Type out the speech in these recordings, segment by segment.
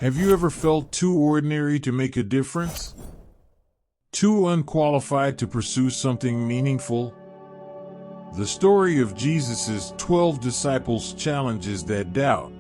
Have you ever felt too ordinary to make a difference? Too unqualified to pursue something meaningful? The story of Jesus' 12 disciples challenges that doubt.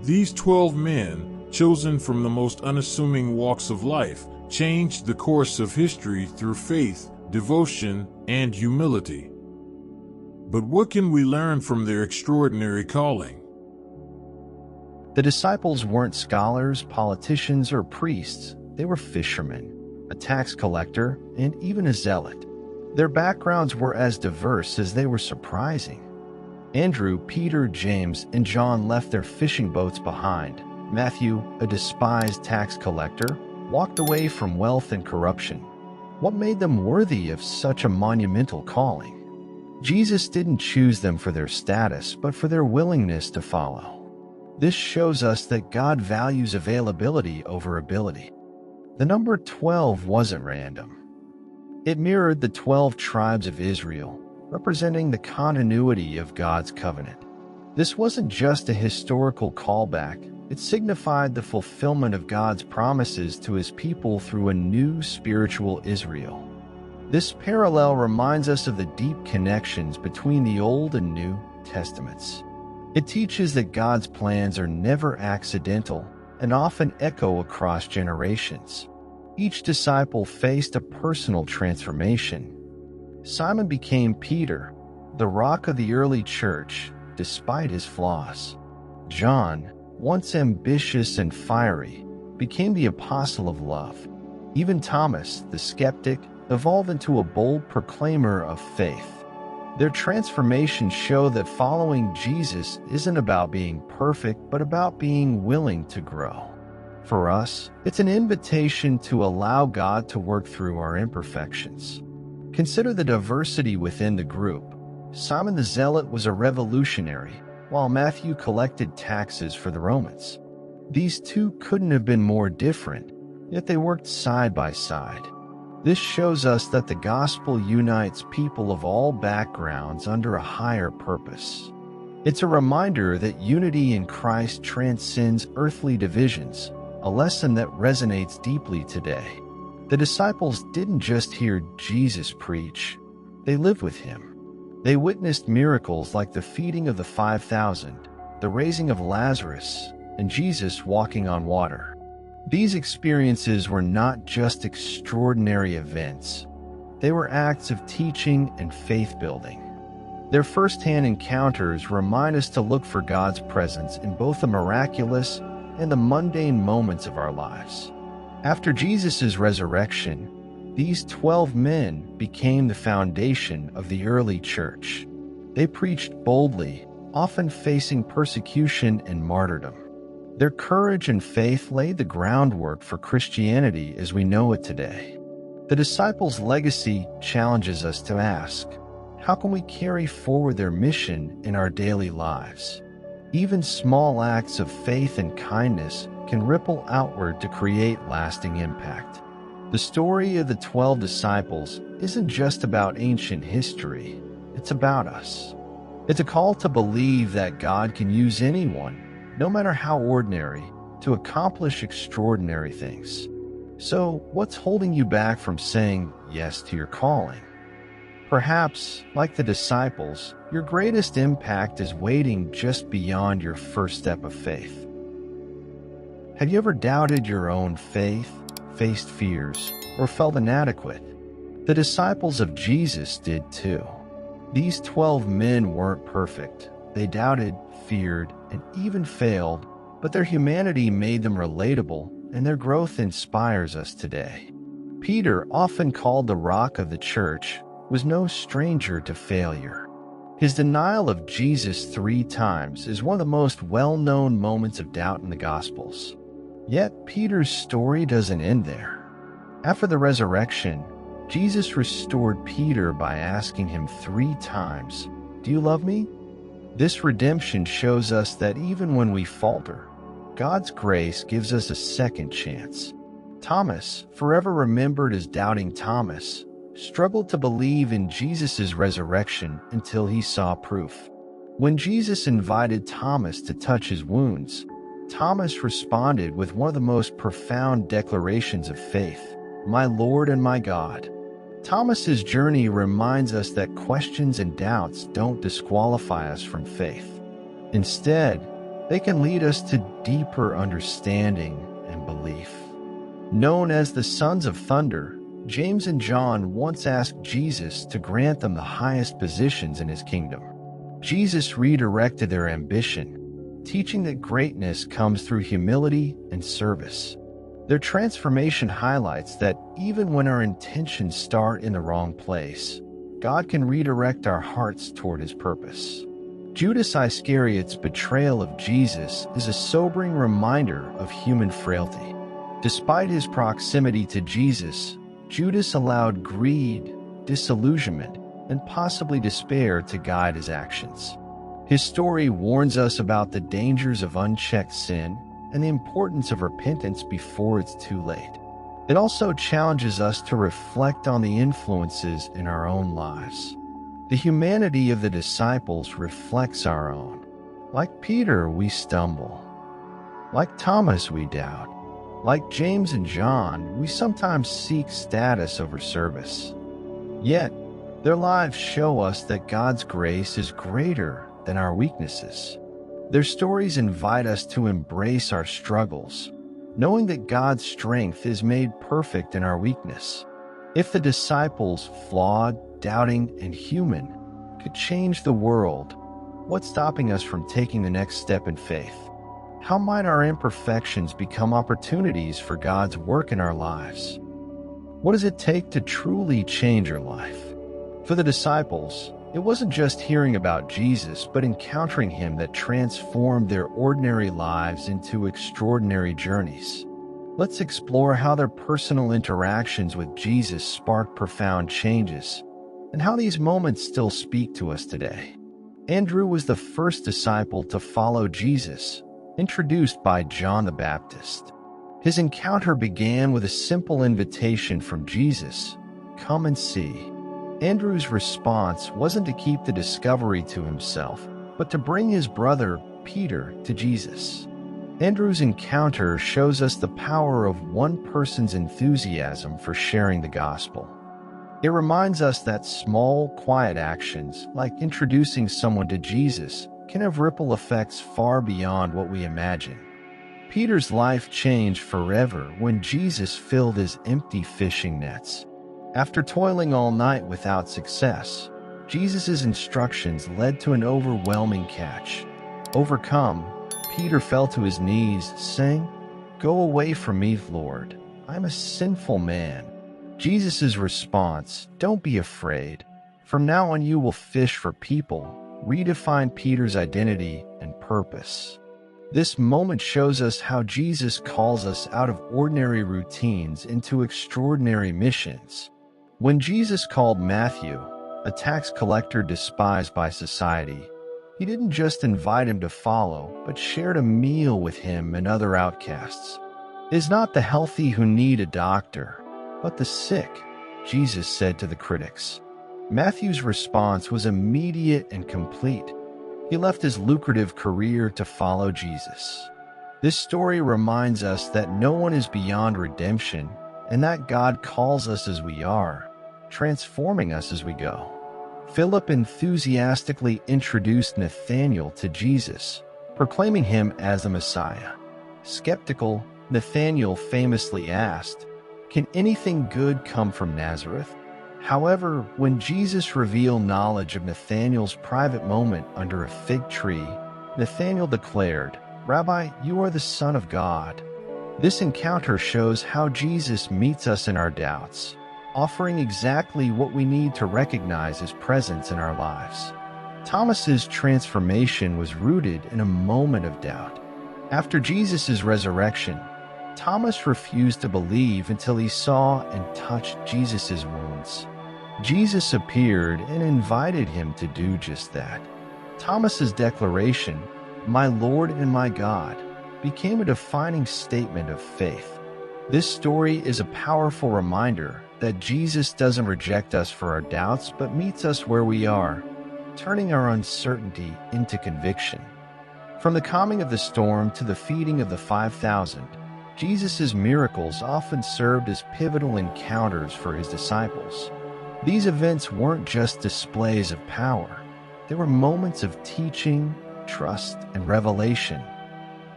These 12 men, chosen from the most unassuming walks of life, changed the course of history through faith, devotion, and humility. But what can we learn from their extraordinary calling? The disciples weren't scholars, politicians, or priests. They were fishermen, a tax collector, and even a zealot. Their backgrounds were as diverse as they were surprising. Andrew, Peter, James, and John left their fishing boats behind. Matthew, a despised tax collector, walked away from wealth and corruption. What made them worthy of such a monumental calling? Jesus didn't choose them for their status, but for their willingness to follow. This shows us that God values availability over ability. The number 12 wasn't random. It mirrored the 12 tribes of Israel, representing the continuity of God's covenant. This wasn't just a historical callback, it signified the fulfillment of God's promises to his people through a new spiritual Israel. This parallel reminds us of the deep connections between the Old and New Testaments. It teaches that God's plans are never accidental and often echo across generations. Each disciple faced a personal transformation. Simon became Peter, the rock of the early church, despite his flaws. John, once ambitious and fiery, became the apostle of love. Even Thomas, the skeptic, evolved into a bold proclaimer of faith. Their transformations show that following Jesus isn't about being perfect, but about being willing to grow. For us, it's an invitation to allow God to work through our imperfections. Consider the diversity within the group. Simon the Zealot was a revolutionary, while Matthew collected taxes for the Romans. These two couldn't have been more different, yet they worked side by side. This shows us that the gospel unites people of all backgrounds under a higher purpose. It's a reminder that unity in Christ transcends earthly divisions, a lesson that resonates deeply today. The disciples didn't just hear Jesus preach, they lived with him. They witnessed miracles like the feeding of the 5,000, the raising of Lazarus, and Jesus walking on water. These experiences were not just extraordinary events, they were acts of teaching and faith-building. Their first-hand encounters remind us to look for God's presence in both the miraculous and the mundane moments of our lives. After Jesus' resurrection, these 12 men became the foundation of the early church. They preached boldly, often facing persecution and martyrdom. Their courage and faith laid the groundwork for Christianity as we know it today. The disciples' legacy challenges us to ask, how can we carry forward their mission in our daily lives? Even small acts of faith and kindness can ripple outward to create lasting impact. The story of the 12 disciples isn't just about ancient history, it's about us. It's a call to believe that God can use anyone, no matter how ordinary, to accomplish extraordinary things. So, what's holding you back from saying yes to your calling? Perhaps, like the disciples, your greatest impact is waiting just beyond your first step of faith. Have you ever doubted your own faith, faced fears, or felt inadequate? The disciples of Jesus did too. These 12 men weren't perfect. They doubted, feared, and even failed, but their humanity made them relatable, and their growth inspires us today. Peter, often called the rock of the church, was no stranger to failure. His denial of Jesus 3 times is one of the most well-known moments of doubt in the Gospels. Yet, Peter's story doesn't end there. After the resurrection, Jesus restored Peter by asking him 3 times, "Do you love me?" This redemption shows us that even when we falter, God's grace gives us a second chance. Thomas, forever remembered as Doubting Thomas, struggled to believe in Jesus' resurrection until he saw proof. When Jesus invited Thomas to touch his wounds, Thomas responded with one of the most profound declarations of faith, "My Lord and my God." Thomas's journey reminds us that questions and doubts don't disqualify us from faith. Instead, they can lead us to deeper understanding and belief. Known as the Sons of Thunder, James and John once asked Jesus to grant them the highest positions in his kingdom. Jesus redirected their ambition, teaching that greatness comes through humility and service. Their transformation highlights that even when our intentions start in the wrong place, God can redirect our hearts toward his purpose. Judas Iscariot's betrayal of Jesus is a sobering reminder of human frailty. Despite his proximity to Jesus, Judas allowed greed, disillusionment, and possibly despair to guide his actions. His story warns us about the dangers of unchecked sin and the importance of repentance before it's too late. It also challenges us to reflect on the influences in our own lives. The humanity of the disciples reflects our own. Like Peter, we stumble. Like Thomas, we doubt. Like James and John, we sometimes seek status over service. Yet, their lives show us that God's grace is greater than our weaknesses. Their stories invite us to embrace our struggles, knowing that God's strength is made perfect in our weakness. If the disciples, flawed, doubting, and human, could change the world, what's stopping us from taking the next step in faith? How might our imperfections become opportunities for God's work in our lives? What does it take to truly change your life? For the disciples, it wasn't just hearing about Jesus, but encountering him that transformed their ordinary lives into extraordinary journeys. Let's explore how their personal interactions with Jesus sparked profound changes, and how these moments still speak to us today. Andrew was the first disciple to follow Jesus, introduced by John the Baptist. His encounter began with a simple invitation from Jesus, "Come and see." Andrew's response wasn't to keep the discovery to himself, but to bring his brother, Peter, to Jesus. Andrew's encounter shows us the power of one person's enthusiasm for sharing the gospel. It reminds us that small, quiet actions, like introducing someone to Jesus, can have ripple effects far beyond what we imagine. Peter's life changed forever when Jesus filled his empty fishing nets. After toiling all night without success, Jesus' instructions led to an overwhelming catch. Overcome, Peter fell to his knees, saying, "Go away from me, Lord. I'm a sinful man." Jesus' response, "Don't be afraid. From now on you will fish for people," redefined Peter's identity and purpose. This moment shows us how Jesus calls us out of ordinary routines into extraordinary missions. When Jesus called Matthew, a tax collector despised by society, he didn't just invite him to follow, but shared a meal with him and other outcasts. It is not the healthy who need a doctor, but the sick, Jesus said to the critics. Matthew's response was immediate and complete. He left his lucrative career to follow Jesus. This story reminds us that no one is beyond redemption, and that God calls us as we are, transforming us as we go. Philip enthusiastically introduced Nathanael to Jesus, proclaiming him as the Messiah. Skeptical, Nathanael famously asked, "Can anything good come from Nazareth?" However, when Jesus revealed knowledge of Nathanael's private moment under a fig tree, Nathanael declared, "Rabbi, you are the Son of God." This encounter shows how Jesus meets us in our doubts, offering exactly what we need to recognize his presence in our lives. Thomas's transformation was rooted in a moment of doubt. After Jesus' resurrection, Thomas refused to believe until he saw and touched Jesus' wounds. Jesus appeared and invited him to do just that. Thomas's declaration, "My Lord and my God," became a defining statement of faith. This story is a powerful reminder that Jesus doesn't reject us for our doubts, but meets us where we are, turning our uncertainty into conviction. From the calming of the storm to the feeding of the 5,000, Jesus' miracles often served as pivotal encounters for his disciples. These events weren't just displays of power. They were moments of teaching, trust, and revelation.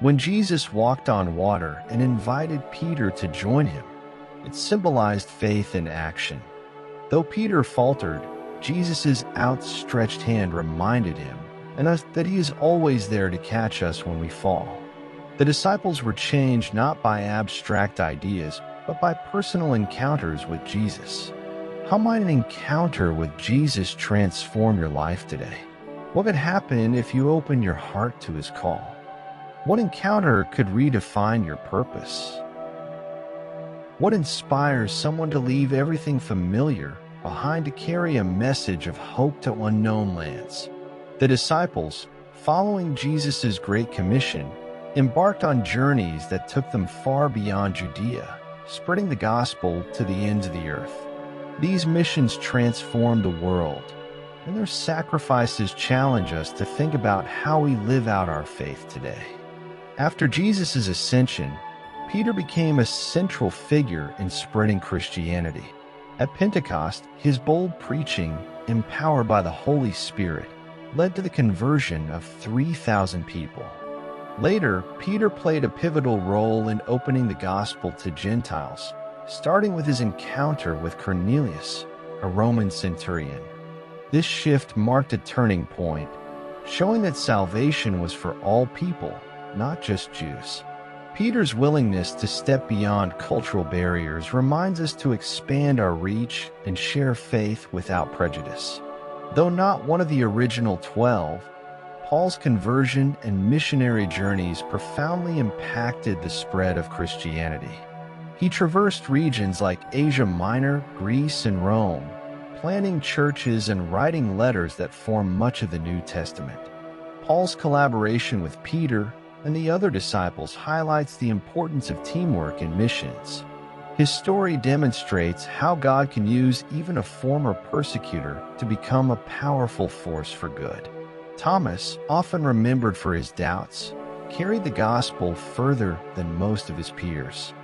When Jesus walked on water and invited Peter to join him, it symbolized faith in action. Though Peter faltered, Jesus' outstretched hand reminded him and us that he is always there to catch us when we fall. The disciples were changed not by abstract ideas, but by personal encounters with Jesus. How might an encounter with Jesus transform your life today? What could happen if you open your heart to his call? What encounter could redefine your purpose? What inspires someone to leave everything familiar behind to carry a message of hope to unknown lands? The disciples, following Jesus' Great Commission, embarked on journeys that took them far beyond Judea, spreading the gospel to the ends of the earth. These missions transform the world, and their sacrifices challenge us to think about how we live out our faith today. After Jesus' ascension, Peter became a central figure in spreading Christianity. At Pentecost, his bold preaching, empowered by the Holy Spirit, led to the conversion of 3,000 people. Later, Peter played a pivotal role in opening the gospel to Gentiles, starting with his encounter with Cornelius, a Roman centurion. This shift marked a turning point, showing that salvation was for all people, not just Jews. Peter's willingness to step beyond cultural barriers reminds us to expand our reach and share faith without prejudice. Though not one of the original 12, Paul's conversion and missionary journeys profoundly impacted the spread of Christianity. He traversed regions like Asia Minor, Greece, and Rome, planting churches and writing letters that form much of the New Testament. Paul's collaboration with Peter and the other disciples highlights the importance of teamwork in missions. His story demonstrates how God can use even a former persecutor to become a powerful force for good. Thomas, often remembered for his doubts, carried the gospel further than most of his peers.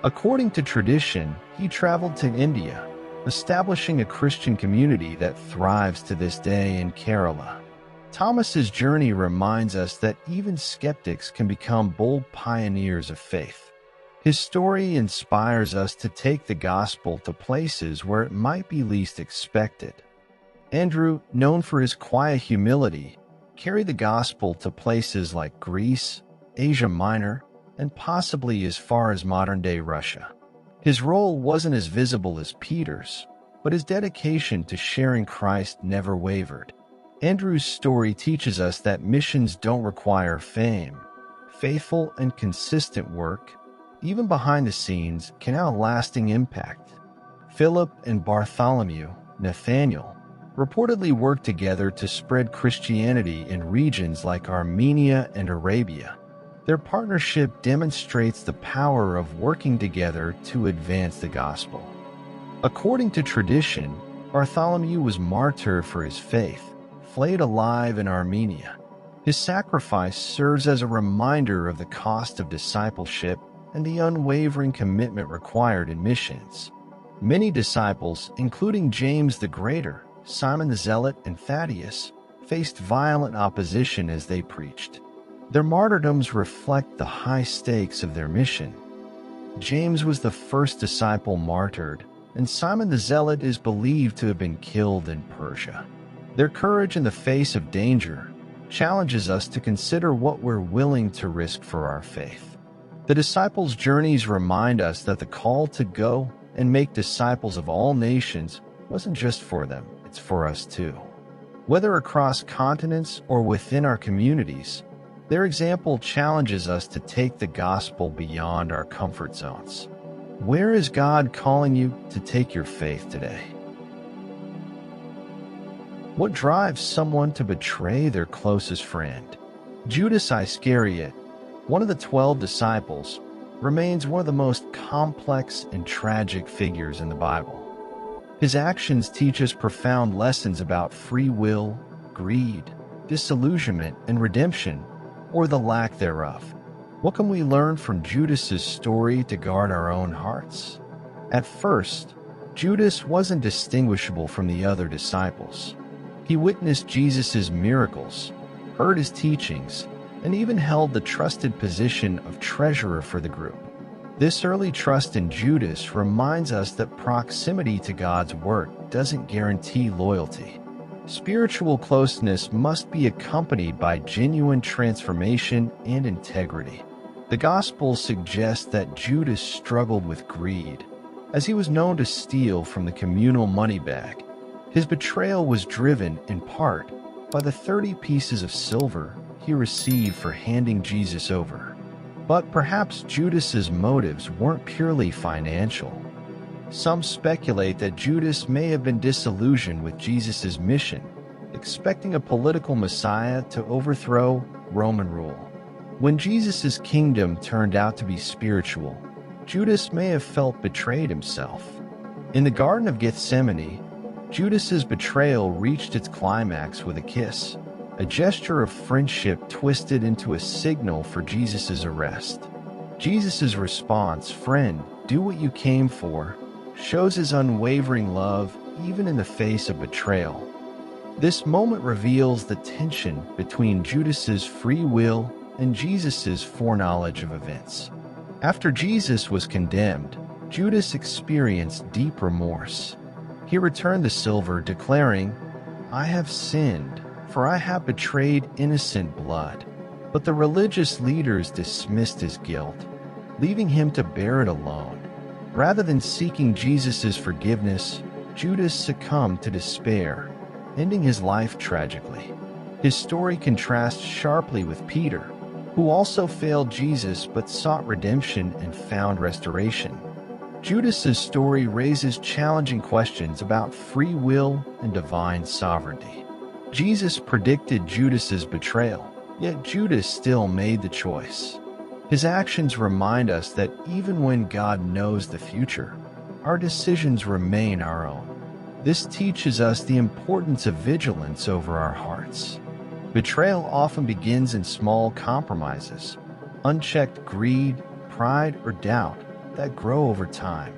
According to tradition, he traveled to India, establishing a Christian community that thrives to this day in Kerala. Thomas's journey reminds us that even skeptics can become bold pioneers of faith. His story inspires us to take the gospel to places where it might be least expected. Andrew, known for his quiet humility, carried the gospel to places like Greece, Asia Minor, and possibly as far as modern-day Russia. His role wasn't as visible as Peter's, but his dedication to sharing Christ never wavered. Andrew's story teaches us that missions don't require fame. Faithful and consistent work, even behind the scenes, can have a lasting impact. Philip and Bartholomew, Nathaniel, reportedly worked together to spread Christianity in regions like Armenia and Arabia. Their partnership demonstrates the power of working together to advance the gospel. According to tradition, Bartholomew was martyred for his faith, flayed alive in Armenia. His sacrifice serves as a reminder of the cost of discipleship and the unwavering commitment required in missions. Many disciples, including James the Greater, Simon the Zealot, and Thaddeus, faced violent opposition as they preached. Their martyrdoms reflect the high stakes of their mission. James was the first disciple martyred, and Simon the Zealot is believed to have been killed in Persia. Their courage in the face of danger challenges us to consider what we're willing to risk for our faith. The disciples' journeys remind us that the call to go and make disciples of all nations wasn't just for them, it's for us too. Whether across continents or within our communities, their example challenges us to take the gospel beyond our comfort zones. Where is God calling you to take your faith today? What drives someone to betray their closest friend? Judas Iscariot, one of the 12 disciples, remains one of the most complex and tragic figures in the Bible. His actions teach us profound lessons about free will, greed, disillusionment, and redemption, or the lack thereof. What can we learn from Judas's story to guard our own hearts? At first, Judas wasn't distinguishable from the other disciples. He witnessed Jesus' miracles, heard his teachings, and even held the trusted position of treasurer for the group. This early trust in Judas reminds us that proximity to God's work doesn't guarantee loyalty. Spiritual closeness must be accompanied by genuine transformation and integrity. The Gospels suggest that Judas struggled with greed, as he was known to steal from the communal money bag. His betrayal was driven, in part, by the 30 pieces of silver he received for handing Jesus over. But perhaps Judas's motives weren't purely financial. Some speculate that Judas may have been disillusioned with Jesus' mission, expecting a political Messiah to overthrow Roman rule. When Jesus' kingdom turned out to be spiritual, Judas may have felt betrayed himself. In the Garden of Gethsemane, Judas's betrayal reached its climax with a kiss, a gesture of friendship twisted into a signal for Jesus' arrest. Jesus' response, "Friend, do what you came for," shows his unwavering love even in the face of betrayal. This moment reveals the tension between Judas's free will and Jesus' foreknowledge of events. After Jesus was condemned, Judas experienced deep remorse. He returned the silver, declaring, "I have sinned, for I have betrayed innocent blood." But the religious leaders dismissed his guilt, leaving him to bear it alone. Rather than seeking Jesus' forgiveness, Judas succumbed to despair, ending his life tragically. His story contrasts sharply with Peter, who also failed Jesus but sought redemption and found restoration. Judas's story raises challenging questions about free will and divine sovereignty. Jesus predicted Judas's betrayal, yet Judas still made the choice. His actions remind us that even when God knows the future, our decisions remain our own. This teaches us the importance of vigilance over our hearts. Betrayal often begins in small compromises, unchecked greed, pride, or doubt that grow over time.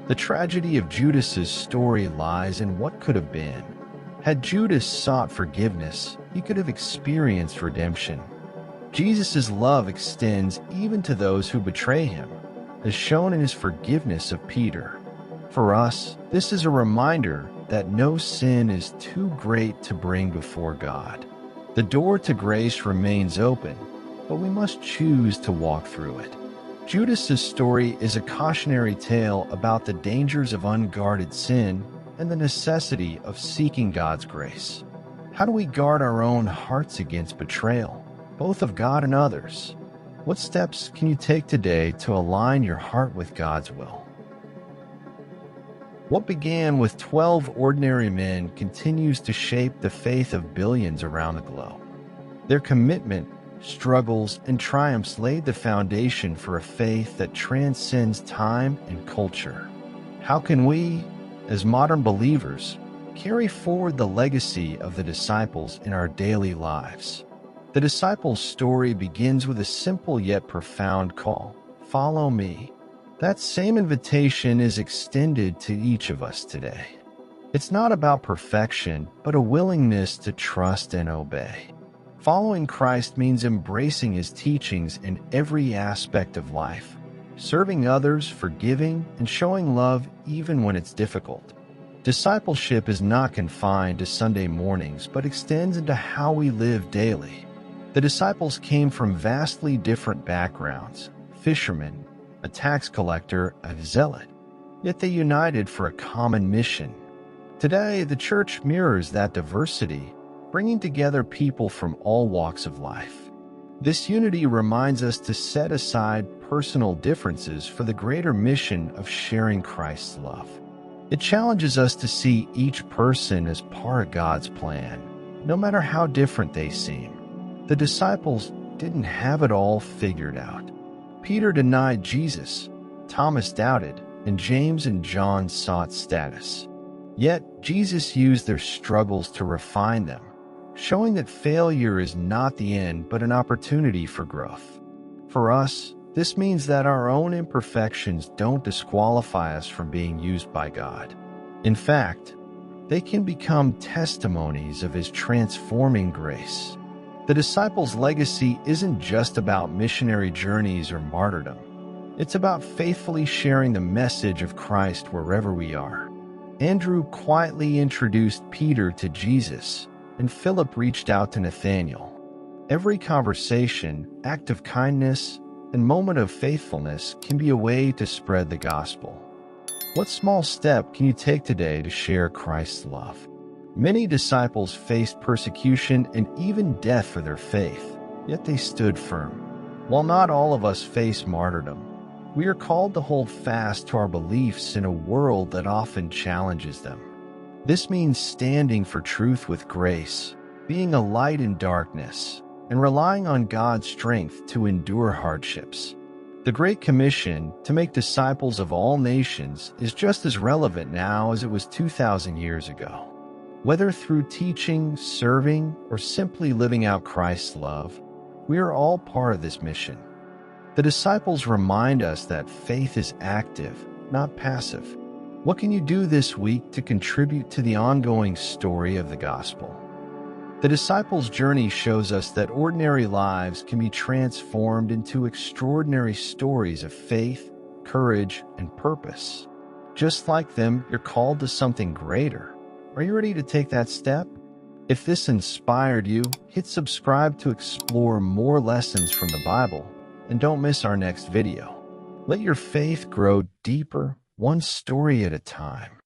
The tragedy of Judas's story lies in what could have been. Had Judas sought forgiveness, he could have experienced redemption. Jesus' love extends even to those who betray him, as shown in his forgiveness of Peter. For us, this is a reminder that no sin is too great to bring before God. The door to grace remains open, but we must choose to walk through it. Judas's story is a cautionary tale about the dangers of unguarded sin and the necessity of seeking God's grace. How do we guard our own hearts against betrayal, both of God and others? What steps can you take today to align your heart with God's will? What began with 12 ordinary men continues to shape the faith of billions around the globe. Their commitment, struggles, and triumphs laid the foundation for a faith that transcends time and culture. How can we, as modern believers, carry forward the legacy of the disciples in our daily lives? The disciples' story begins with a simple yet profound call: "Follow me." That same invitation is extended to each of us today. It's not about perfection, but a willingness to trust and obey. Following Christ means embracing his teachings in every aspect of life, serving others, forgiving, and showing love even when it's difficult. Discipleship is not confined to Sunday mornings, but extends into how we live daily. The disciples came from vastly different backgrounds: fishermen, a tax collector, a zealot. Yet they united for a common mission. Today, the church mirrors that diversity, bringing together people from all walks of life. This unity reminds us to set aside personal differences for the greater mission of sharing Christ's love. It challenges us to see each person as part of God's plan, no matter how different they seem. The disciples didn't have it all figured out. Peter denied Jesus, Thomas doubted, and James and John sought status. Yet, Jesus used their struggles to refine them, showing that failure is not the end but an opportunity for growth. For us, this means that our own imperfections don't disqualify us from being used by God. In fact, they can become testimonies of His transforming grace. The disciples' legacy isn't just about missionary journeys or martyrdom. It's about faithfully sharing the message of Christ wherever we are. Andrew quietly introduced Peter to Jesus, and Philip reached out to Nathanael. Every conversation, act of kindness, and moment of faithfulness can be a way to spread the gospel. What small step can you take today to share Christ's love? Many disciples faced persecution and even death for their faith, yet they stood firm. While not all of us face martyrdom, we are called to hold fast to our beliefs in a world that often challenges them. This means standing for truth with grace, being a light in darkness, and relying on God's strength to endure hardships. The Great Commission to make disciples of all nations is just as relevant now as it was 2,000 years ago. Whether through teaching, serving, or simply living out Christ's love, we are all part of this mission. The disciples remind us that faith is active, not passive. What can you do this week to contribute to the ongoing story of the gospel? The disciples' journey shows us that ordinary lives can be transformed into extraordinary stories of faith, courage, and purpose. Just like them, you're called to something greater. Are you ready to take that step? If this inspired you, hit subscribe to explore more lessons from the Bible, and don't miss our next video. Let your faith grow deeper, one story at a time.